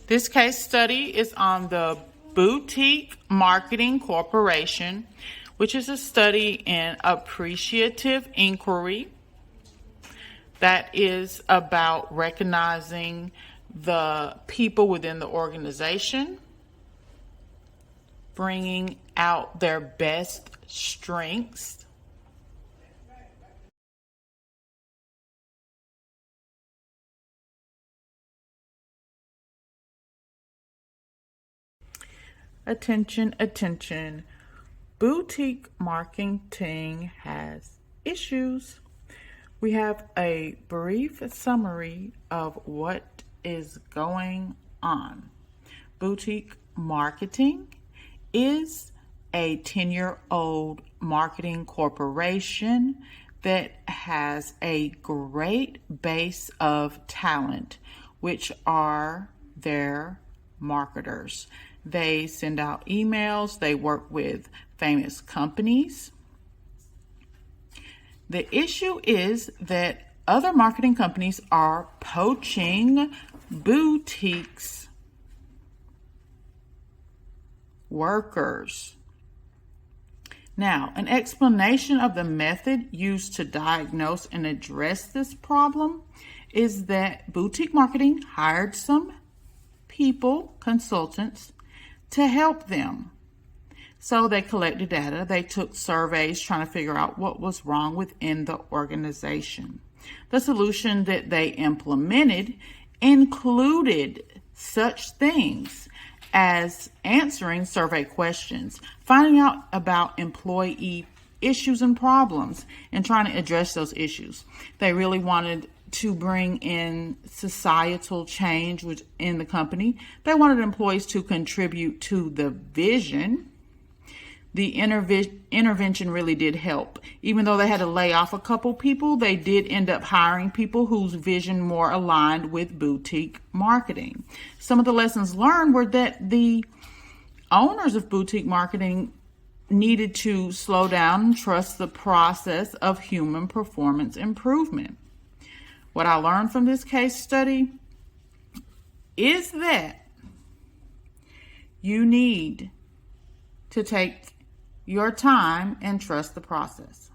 This case study is on the Boutique Marketing Corporation, which is a study in appreciative inquiry that is about recognizing the people within the organization, bringing out their best strengths, attention, attention. Boutique marketing has issues. We have a brief summary of what is going on. Boutique marketing is a 10-year-old marketing corporation that has a great base of talent, which are their marketers. They send out emails, they work with famous companies. The issue is that other marketing companies are poaching boutiques' workers. Now, an explanation of the method used to diagnose and address this problem is that boutique marketing hired some people, consultants, to help them. So they collected data, they took surveys trying to figure out what was wrong within the organization. The solution that they implemented included such things as answering survey questions, finding out about employee issues and problems, and trying to address those issues. They really wanted to bring in societal change within the company. They wanted employees to contribute to the vision. The intervention really did help. Even though they had to lay off a couple people, they did end up hiring people whose vision more aligned with boutique marketing. Some of the lessons learned were that the owners of boutique marketing needed to slow down and trust the process of human performance improvement. What I learned from this case study is that you need to take your time and trust the process.